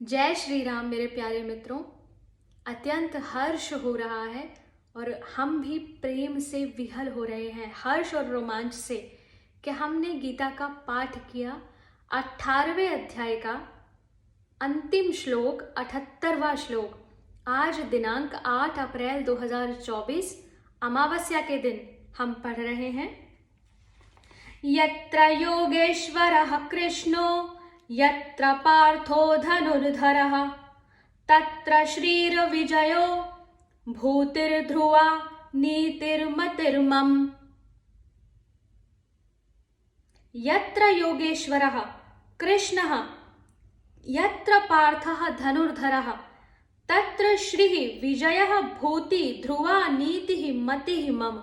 जय श्री राम मेरे प्यारे मित्रों। अत्यंत हर्ष हो रहा है और हम भी प्रेम से विहल हो रहे हैं, हर्ष और रोमांच से, कि हमने गीता का पाठ किया। 18वें अध्याय का अंतिम श्लोक, 78वां श्लोक, आज दिनांक 8 अप्रैल 2024 अमावस्या के दिन हम पढ़ रहे हैं। यत्र योगेश्वरः कृष्णो यत्र पार्थो धनुर्धरः तत्र श्रीर्विजयो भूतिर्ध्रुवा नीतिर्मतिर्मम। यत्र योगेश्वरः कृष्णः यत्र पार्थः धनुर्धरः तत्र श्रीः विजयः भूति ध्रुवा नीतिः मतिः मम।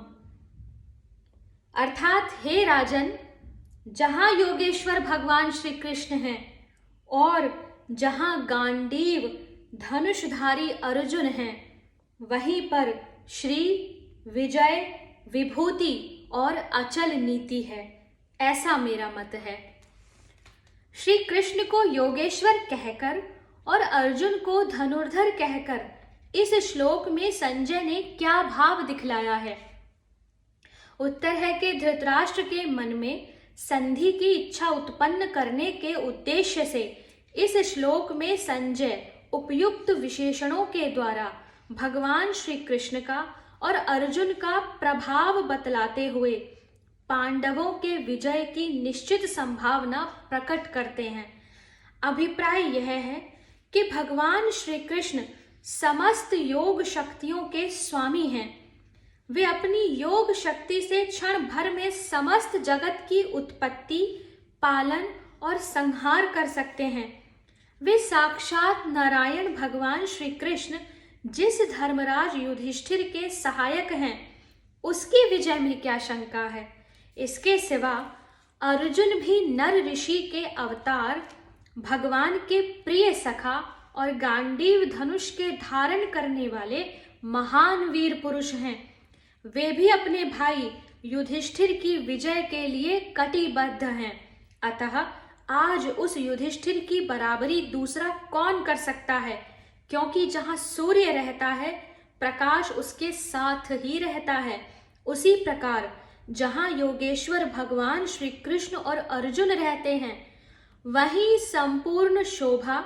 अर्थात हे राजन, जहां योगेश्वर भगवान श्री कृष्ण हैं और जहां गांडीव धनुषधारी अर्जुन हैं, वहीं पर श्री, विजय, विभूति और अचल नीति है, ऐसा मेरा मत है। श्री कृष्ण को योगेश्वर कहकर और अर्जुन को धनुर्धर कहकर इस श्लोक में संजय ने क्या भाव दिखलाया है? उत्तर है कि धृतराष्ट्र के मन में संधि की इच्छा उत्पन्न करने के उद्देश्य से इस श्लोक में संजय उपयुक्त विशेषणों के द्वारा भगवान श्री कृष्ण का और अर्जुन का प्रभाव बतलाते हुए पांडवों के विजय की निश्चित संभावना प्रकट करते हैं। अभिप्राय यह है कि भगवान श्री कृष्ण समस्त योग शक्तियों के स्वामी हैं। वे अपनी योग शक्ति से क्षण भर में समस्त जगत की उत्पत्ति, पालन और संहार कर सकते हैं। वे साक्षात नारायण भगवान श्री कृष्ण जिस धर्मराज युधिष्ठिर के सहायक हैं, उसकी विजय में क्या शंका है? इसके सिवा अर्जुन भी नर ऋषि के अवतार, भगवान के प्रिय सखा और गांडीव धनुष के धारण करने वाले महान वीर पुरुष हैं। वे भी अपने भाई युधिष्ठिर की विजय के लिए कटिबद्ध हैं। अतः आज उस युधिष्ठिर की बराबरी दूसरा कौन कर सकता है? क्योंकि जहां सूर्य रहता है, प्रकाश उसके साथ ही रहता है। उसी प्रकार जहां योगेश्वर भगवान श्री कृष्ण और अर्जुन रहते हैं, वहीं संपूर्ण शोभा,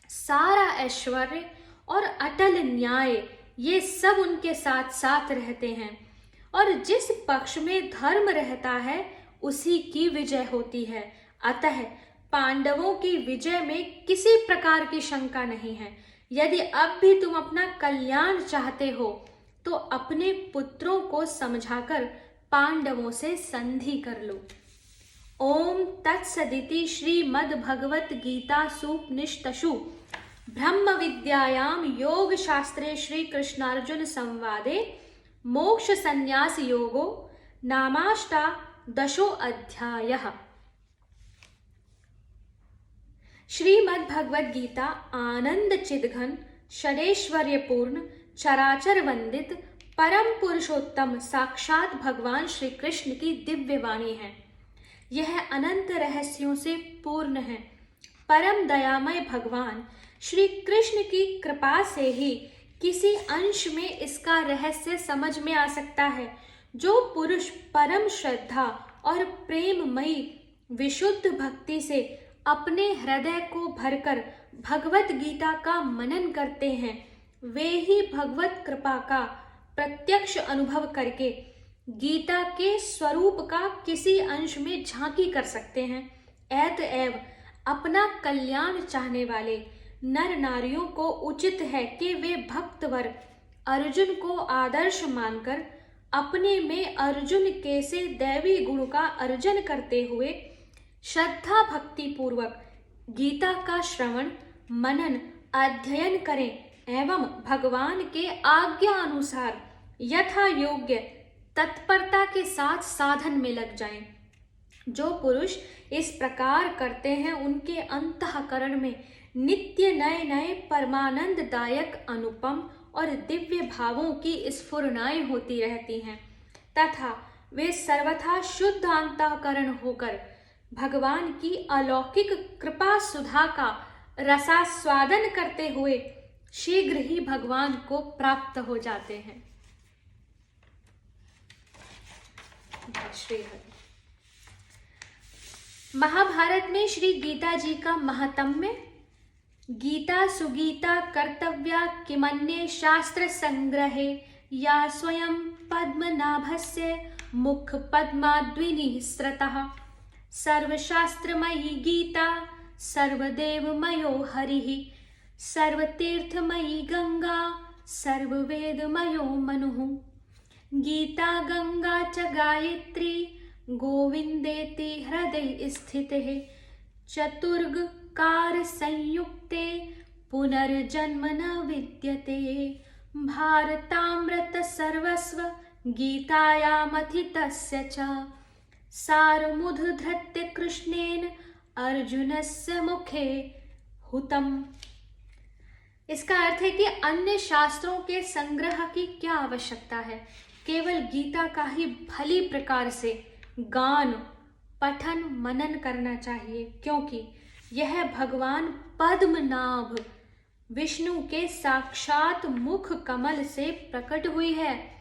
सारा ऐश्वर्य और अटल न्याय, ये सब उनके साथ साथ रहते हैं। और जिस पक्ष में धर्म रहता है, उसी की विजय होती है। अतः पांडवों की विजय में किसी प्रकार की शंका नहीं है। यदि अब भी तुम अपना कल्याण चाहते हो, तो अपने पुत्रों को समझाकर पांडवों से संधि कर लो। ओम तत्सदिति श्रीमद्भगवत गीता सूपनिषत्सु ब्रह्म विद्यायां योग शास्त्रे श्री कृष्णार्जुन संवादे मोक्ष संन्यास योगो नामाष्टादशो अध्यायः। श्रीमद् भगवद गीता आनंद चिदघन षडेश्वर्यपूर्ण चराचर वंदित परम पुरुषोत्तम साक्षात भगवान श्री कृष्ण की दिव्य वाणी है। यह अनंत रहस्यों से पूर्ण है। परम दयामय भगवान श्री कृष्ण की कृपा से ही किसी अंश में इसका रहस्य समझ में आ सकता है। जो पुरुष परम श्रद्धा और प्रेममयी विशुद्ध भक्ति से अपने हृदय को भरकर भगवत गीता का मनन करते हैं, वे ही भगवत कृपा का प्रत्यक्ष अनुभव करके गीता के स्वरूप का किसी अंश में झांकी कर सकते हैं। अतएव अपना कल्याण चाहने वाले नर नारियों को उचित है कि वे भक्तवर अर्जुन को आदर्श मानकर अपने में अर्जुन के से दैवी गुण का अर्जन करते हुए श्रद्धा भक्ति पूर्वक गीता का श्रवण, मनन, अध्ययन करें एवं भगवान के आज्ञा अनुसार यथा योग्य तत्परता के साथ साधन में लग जाएं। जो पुरुष इस प्रकार करते हैं, उनके अंतःकरण में नित्य नए नए परमानंददायक अनुपम और दिव्य भावों की स्फुरनाएं होती रहती हैं तथा वे सर्वथा शुद्ध अंतःकरण होकर भगवान की अलौकिक कृपा सुधा का रसास्वादन करते हुए शीघ्र ही भगवान को प्राप्त हो जाते हैं। श्री हरि। महाभारत में श्री गीता जी का महात्म्य। गीता सुगीता कर्तव्या किमन्ये शास्त्र संग्रहे या स्वयं पद्मनाभस्य मुख पद्माद्विनिःसृतः। सर्वशास्त्रमयी गीता सर्वदेवमयो हरिः। सर्वतीर्थमयी गंगा सर्ववेदमयो मनुः। गीता गंगा च गायत्री गोविंदेति हृदये स्थितिः। चतुर्गकार संयुक्ते पुनर्जन्म न विद्यते। भारतामृत सर्वस्व गीतायामथितस्य च। सारमुद्धृत्य कृष्णेन अर्जुनस्य मुखे हुतम्। इसका अर्थ है कि अन्य शास्त्रों के संग्रह की क्या आवश्यकता है, केवल गीता का ही भली प्रकार से गान पठन मनन करना चाहिए, क्योंकि यह भगवान पद्मनाभ विष्णु के साक्षात मुख कमल से प्रकट हुई है।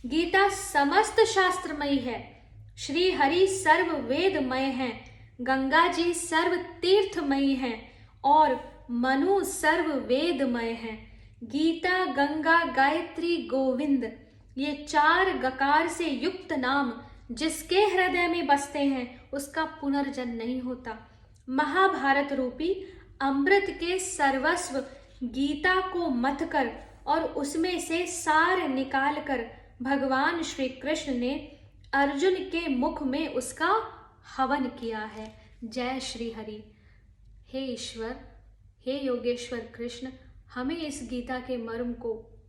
गीता समस्त शास्त्रमयी है। श्री हरि सर्व वेदमय हैं, गंगा जी सर्व तीर्थमयी हैं और मनु सर्व वेदमय हैं। गीता गंगा गायत्री गोविंद ये चार गकार से युक्त नाम जिसके हृदय में बसते हैं उसका पुनर्जन्म नहीं होता। महाभारत रूपी अमृत के सर्वस्व गीता को मथकर और उसमें से सार निकालकर भगवान श्री कृष्ण ने अर्जुन के मुख में उसका हवन किया है। जय श्री हरि। हे ईश्वर, हे योगेश्वर कृष्ण, हमें इस गीता के मर्म को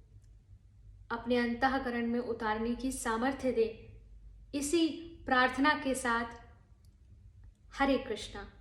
अपने अंतःकरण में उतारने की सामर्थ्य दे। इसी प्रार्थना के साथ हरे कृष्णा।